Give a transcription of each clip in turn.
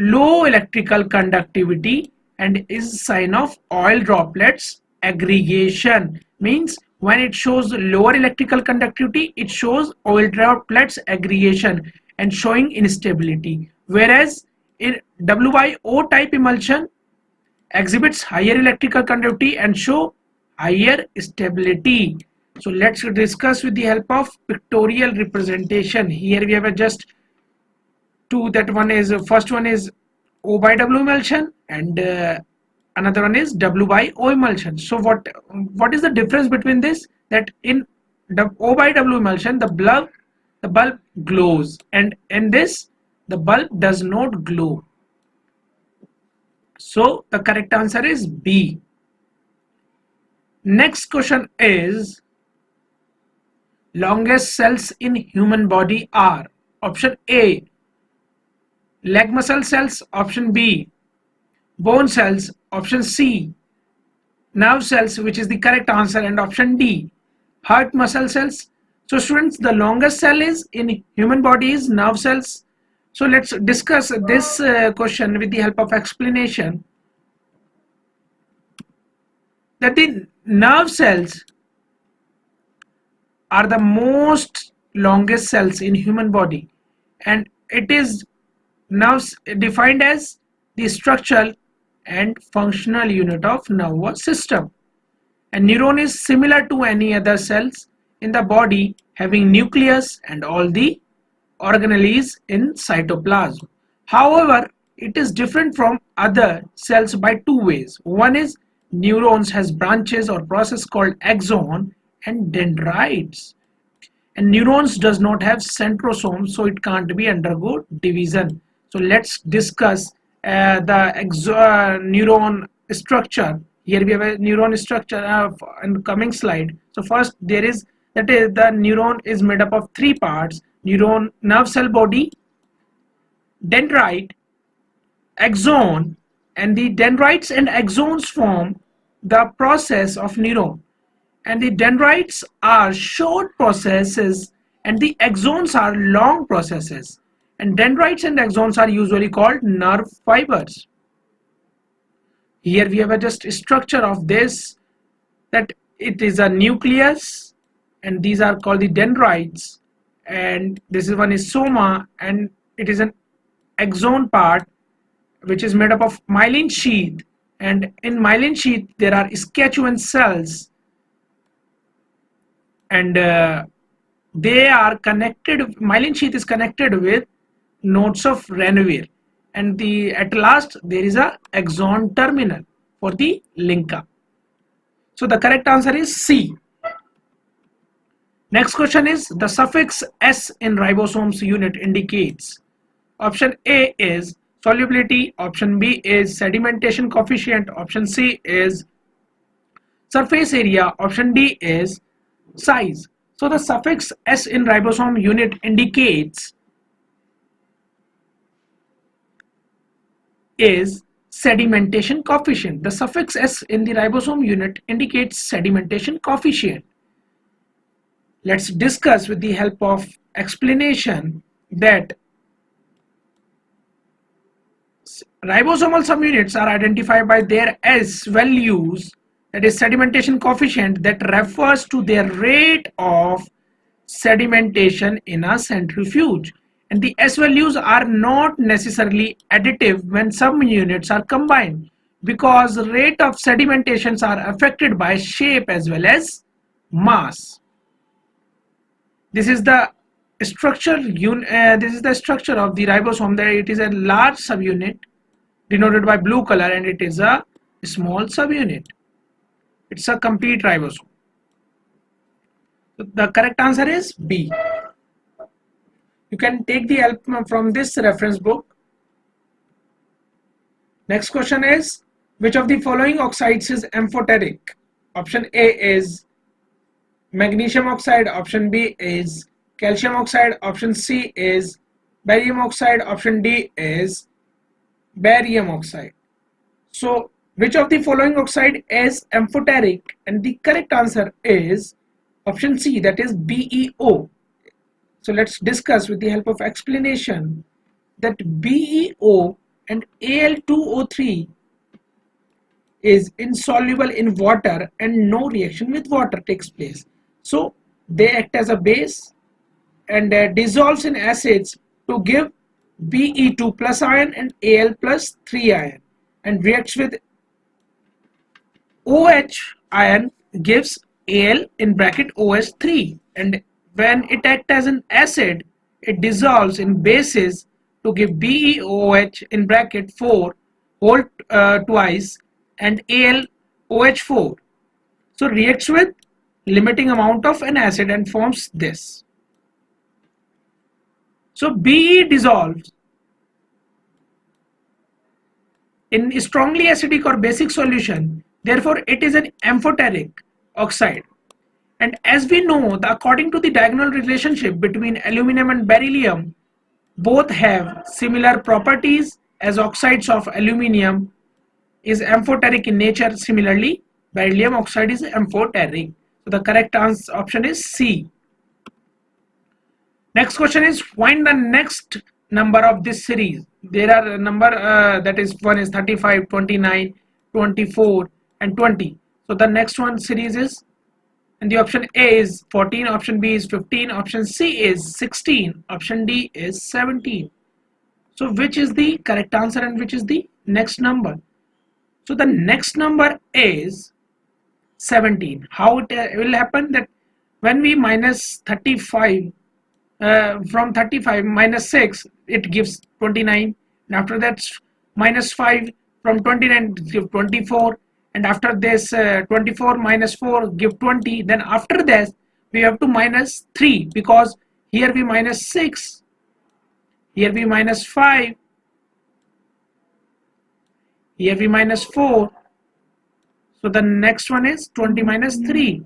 low electrical conductivity and is sign of oil droplets aggregation. Means when it shows lower electrical conductivity, it shows oil droplets aggregation and showing instability. Whereas in W/O type emulsion exhibits higher electrical conductivity and show higher stability. So let's discuss with the help of pictorial representation. Here we have just two. That one is first one is O/W emulsion and another one is W/O emulsion. So what is the difference between this? That in the O/W emulsion the bulb glows, and in this the bulb does not glow. So the correct answer is B. Next question is, longest cells in human body are option A, leg muscle cells, option B, bone cells, option C, nerve cells, which is the correct answer, and option D, heart muscle cells. So students, the longest cell is in human body is nerve cells. So let's discuss this question with the help of explanation. That the nerve cells are the most longest cells in human body, and it is nerves defined as the structural and functional unit of nervous system. And neuron is similar to any other cells in the body, having nucleus and all the organelles in cytoplasm. However, it is different from other cells by two ways. One is neurons has branches or process called axon and dendrites, and neurons does not have centrosomes, so it can't be undergo division. So let's discuss the neuron structure. Here we have a neuron structure in the coming slide. So first there is, that is, the neuron is made up of three parts: neuron, nerve cell body, dendrite, axon, and the dendrites and axons form the process of neuron, and the dendrites are short processes and the axons are long processes, and dendrites and axons are usually called nerve fibers. Here we have a just structure of this, that it is a nucleus and these are called the dendrites, and this is one is soma, and it is an axon part which is made up of myelin sheath, and in myelin sheath there are 𝙂𝙀 cells, and they are connected. Myelin sheath is connected with nodes of Railway, and at last there is a axon terminal for the link up. So the correct answer is C. Next question is, the suffix S in ribosomes unit indicates. Option A is solubility, option B is sedimentation coefficient, option C is surface area, option D is size. So the suffix S in ribosome unit indicates is sedimentation coefficient. The suffix S in the ribosome unit indicates sedimentation coefficient. Let's discuss with the help of explanation that ribosomal subunits are identified by their S values, that is sedimentation coefficient, that refers to their rate of sedimentation in a centrifuge. And the S values are not necessarily additive when subunits are combined, because rate of sedimentations are affected by shape as well as mass. This is the structure of the ribosome. That it is a large subunit denoted by blue color, and it is a small subunit. It's a complete ribosome. So the correct answer is B. You can take the help from this reference book. Next question is, which of the following oxides is amphoteric? Option A is magnesium oxide, option B is calcium oxide, option C is barium oxide, option D is barium oxide. So which of the following oxide is amphoteric? And the correct answer is option C, that is BeO. So let's discuss with the help of explanation that BeO and Al2O3 is insoluble in water and no reaction with water takes place. So they act as a base and dissolves in acids to give Be2 plus ion and Al plus 3 ion, and reacts with OH ion gives Al in bracket OH3, and when it acts as an acid it dissolves in bases to give BeOH in bracket 4 whole twice and AlOH4. So reacts with limiting amount of an acid and forms this. So Be dissolves in strongly acidic or basic solution, therefore it is an amphoteric oxide. And as we know, according to the diagonal relationship between aluminum and beryllium, both have similar properties, as oxides of aluminum is amphoteric in nature. Similarly, beryllium oxide is amphoteric. So the correct answer option is C. Next question is, find the next number of this series. There are a number that is, one is 35, 29, 24 and 20. So the next one series is, and the option A is 14, option B is 15, option C is 16, option D is 17. So which is the correct answer and which is the next number? So the next number is 17. How it will happen? That when we minus 35 from 35 minus 6, it gives 29, and after that minus 5 from 29 give 24, and after this 24 minus 4 give 20. Then after this we have to minus 3, because here we minus 6, here we minus 5, here we minus 4. So the next one is 20 minus 3.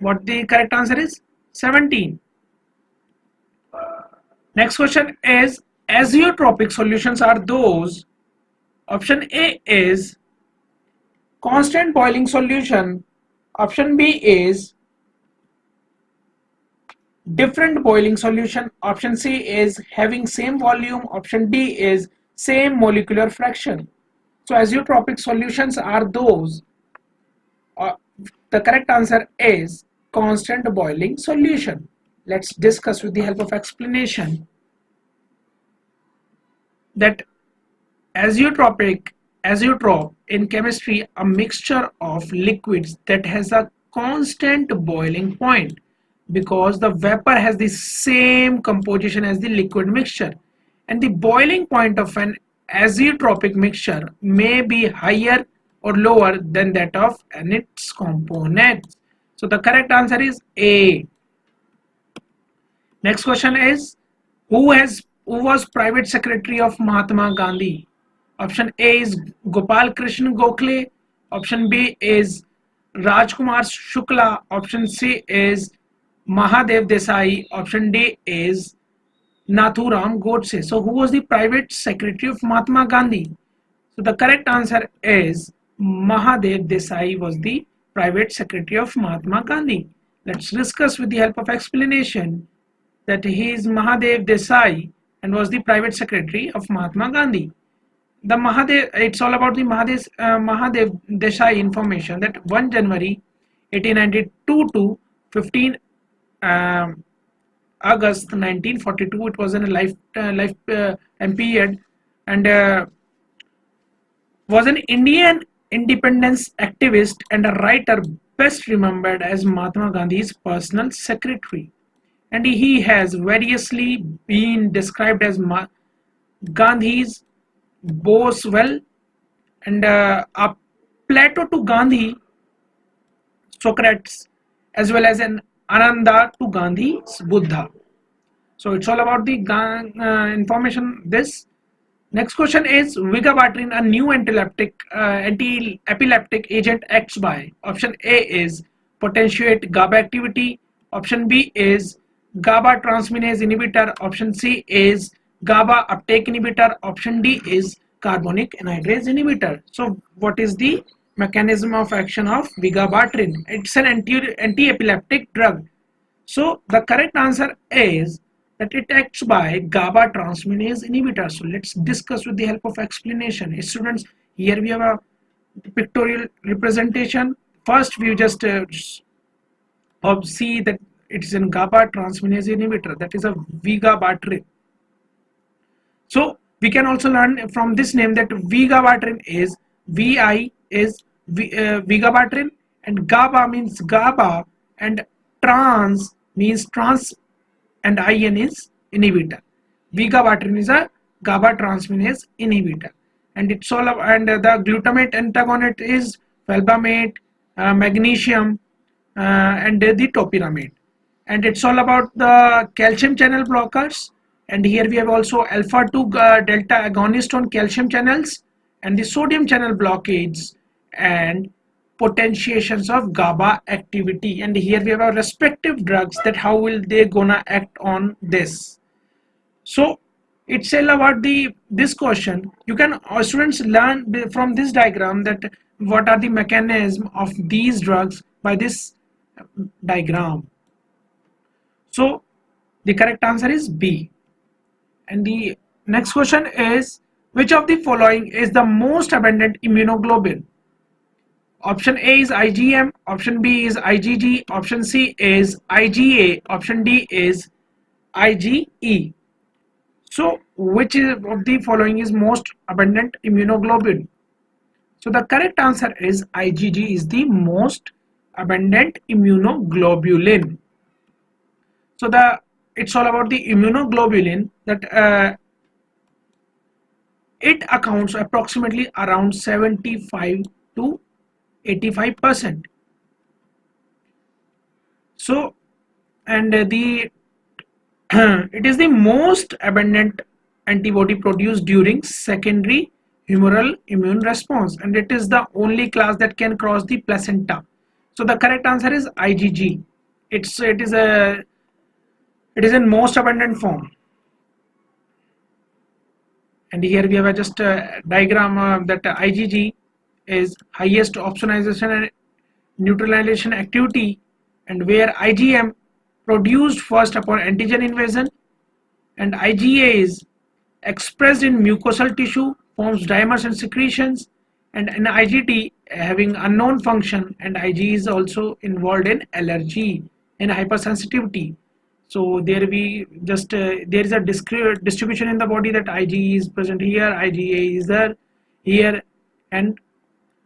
What the correct answer is? 17. Next question is, azeotropic solutions are those. Option A is constant boiling solution, option B is different boiling solution, option C is having same volume, option D is same molecular fraction. So azeotropic solutions are those. The correct answer is constant boiling solution. Let's discuss with the help of explanation that azeotrope in chemistry, a mixture of liquids that has a constant boiling point, because the vapor has the same composition as the liquid mixture, and the boiling point of an azeotropic mixture may be higher or lower than that of its components. So the correct answer is A. Next question is, who was private secretary of Mahatma Gandhi? Option A is 𝙂�ㄎ𝑘𝙀, option B is Rajkumar Shukla, option C is Mahadev Desai, option D is Nathuram Godse. So who was the private secretary of Mahatma Gandhi? So the correct answer is Mahadev Desai was the private secretary of Mahatma Gandhi. Let's discuss with the help of explanation that he is Mahadev Desai and was the private secretary of Mahatma Gandhi. The Mahadev, it's all about the Mahadev Desai information, that 1 January 1892 to 15 August 1942, it was in a life period, and was an Indian independence activist and a writer best remembered as Mahatma Gandhi's personal secretary. And he has variously been described as Gandhi's Boswell and a Plato to Gandhi, Socrates, as well as an Ananda to Gandhi's Buddha. So it's all about the information. This next question is, vigabatrin, a new anti-epileptic agent, acts by. Option A is potentiate GABA activity, option B is GABA transminase inhibitor, option C is GABA uptake inhibitor, option D is carbonic anhydrase inhibitor. So what is the mechanism of action of vigabatrin? It's an anti-epileptic drug. So the correct answer is that it acts by GABA transminase inhibitor. So let's discuss with the help of explanation. Students, here we have a pictorial representation. First, we just see that it is in GABA transminase inhibitor, that is a 𝙂𝙂𝙎𝑃𝑡rin. So we can also learn from this name that 𝙂𝙂𝙎𝙃 is VI is 𝙂𝙂𝙎𝙃, and GABA means GABA, and trans means trans, and IN is inhibitor. 𝙂𝙂𝙎𝙃 is a GABA transminase inhibitor, and it's all about, and the glutamate antagonist is 𝘿𝙂𝙾, magnesium, and the topiramate, and it's all about the calcium channel blockers. And here we have also alpha 2 delta agonist on calcium channels, and the sodium channel blockades and potentiations of GABA activity. And here we have our respective drugs, that how will they gonna act on this. So it's all about this question. You can students learn from this diagram that what are the mechanism of these drugs by this diagram. So the correct answer is B. And the next question is, which of the following is the most abundant immunoglobulin? Option A is IgM, option B is IgG, option C is IgA, option D is IgE. So which of the following is most abundant immunoglobulin? So the correct answer is IgG is the most abundant immunoglobulin. So it's all about the immunoglobulin, that it accounts approximately around 75 to 85%. So, and it is the most abundant antibody produced during secondary humoral immune response, and it is the only class that can cross the placenta. So the correct answer is IgG. It is in most abundant form. And here we have just a diagram that IgG is highest opsonization and neutralization activity, and where IgM produced first upon antigen invasion, and IgA is expressed in mucosal tissue, forms dimers and secretions, and in IgT having unknown function, and Ig is also involved in allergy and hypersensitivity. So there we just there is a distribution in the body, that Ig is present here, IgA is there, here, and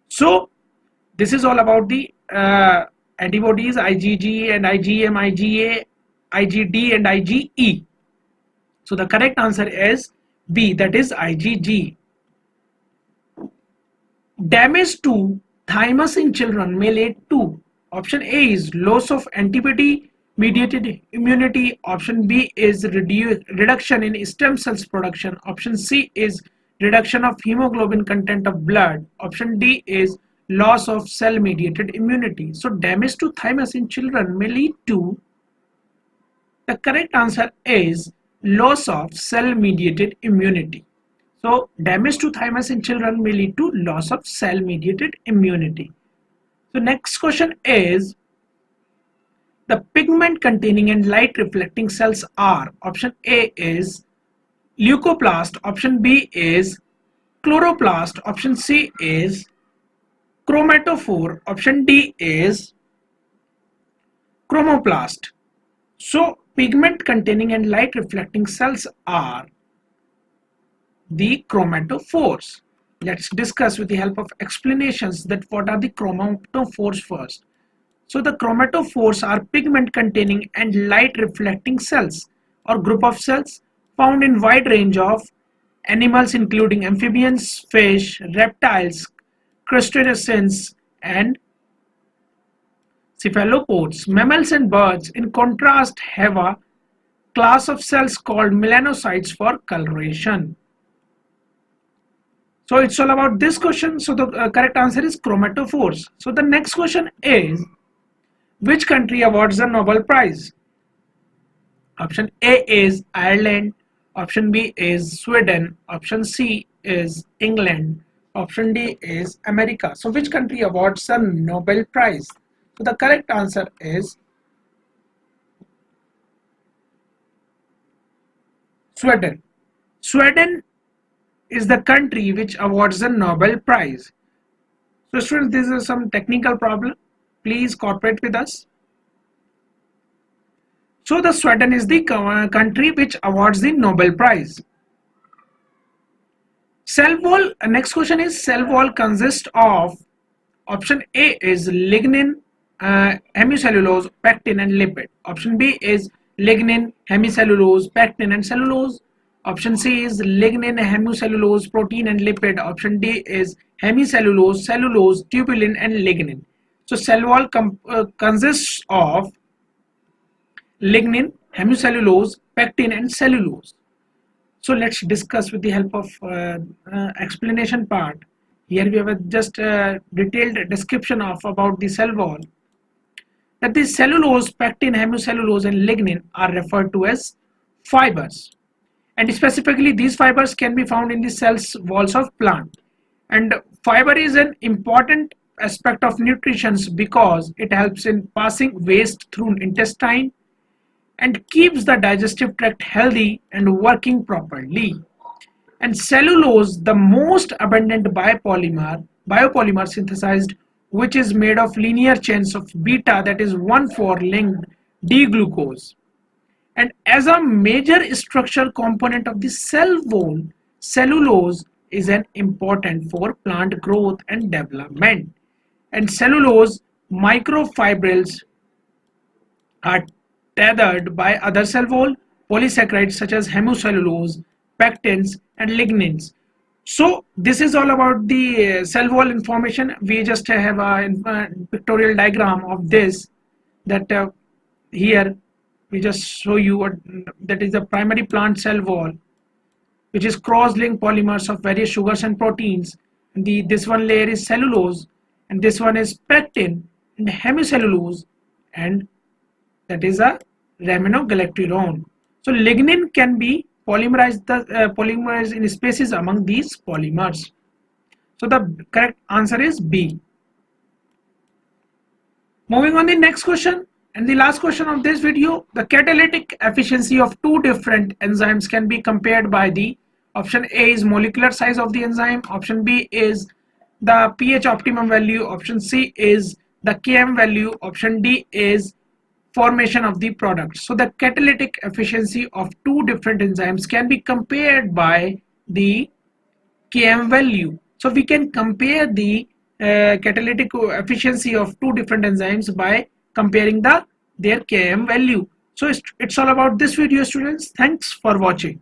so this is all about the antibodies IgG and IgM, IgA, IgD and IgE. So the correct answer is B, that is IgG. Damage to thymus in children may lead to, option A is loss of antibody mediated immunity, option B is reduction in stem cells production, option C is reduction of hemoglobin content of blood, option D is loss of cell mediated immunity. So damage to thymus in children may lead to, the correct answer is loss of cell mediated immunity. So damage to thymus in children may lead to loss of cell mediated immunity. So next question is, the pigment containing and light reflecting cells are, option A is leucoplast, option B is chloroplast, option C is chromatophore, option D is chromoplast. So pigment containing and light reflecting cells are the chromatophores. Let's discuss with the help of explanations that what are the chromatophores first. So the chromatophores are pigment containing and light reflecting cells or group of cells found in wide range of animals including amphibians, fish, reptiles, crustaceans and cephalopods. Mammals and birds in contrast have a class of cells called melanocytes for coloration. So it's all about this question. So the correct answer is chromatophores. So the next question is, which country awards the Nobel Prize? Option A is Ireland, option B is Sweden, option C is England, option D is America. So which country awards the Nobel Prize? So the correct answer is Sweden. Sweden is the country which awards the Nobel Prize. So students, this is some technical problem. Please cooperate with us. So the Sweden is the country which awards the Nobel Prize. Cell wall, next question is cell wall consists of, option A is lignin, hemicellulose, pectin and lipid. Option B is lignin, hemicellulose, pectin and cellulose. Option C is lignin, hemicellulose, protein and lipid. Option D is hemicellulose, cellulose, tubulin and lignin. So cell wall consists of lignin, hemicellulose, pectin and cellulose. So let's discuss with the help of explanation part. Here we have just a detailed description of about the cell wall. That the cellulose, pectin, hemicellulose and lignin are referred to as fibers. And specifically these fibers can be found in the cells walls of plant. And fiber is an important aspect of nutrition because it helps in passing waste through intestine and keeps the digestive tract healthy and working properly. And cellulose, the most abundant biopolymer synthesized, which is made of linear chains of beta, that is 1,4-linked D-glucose. And as a major structural component of the cell wall, cellulose is an important for plant growth and development. And cellulose microfibrils are tethered by other cell wall polysaccharides such as hemicellulose, pectins and lignins. So this is all about the cell wall information. We just have a pictorial diagram of this, that here we just show you what that is the primary plant cell wall, which is cross-linked polymers of various sugars and proteins. This one layer is cellulose and this one is pectin and hemicellulose, and that is a raminogalactylone. So lignin can be polymerized in spaces among these polymers. So the correct answer is B. Moving on the next question and the last question of this video, the catalytic efficiency of two different enzymes can be compared by the, option A is molecular size of the enzyme, option B is the pH optimum value, option C is the Km value, option D is formation of the product. So the catalytic efficiency of two different enzymes can be compared by the Km value. So we can compare the catalytic efficiency of two different enzymes by comparing their Km value. So it's all about this video, students. Thanks for watching.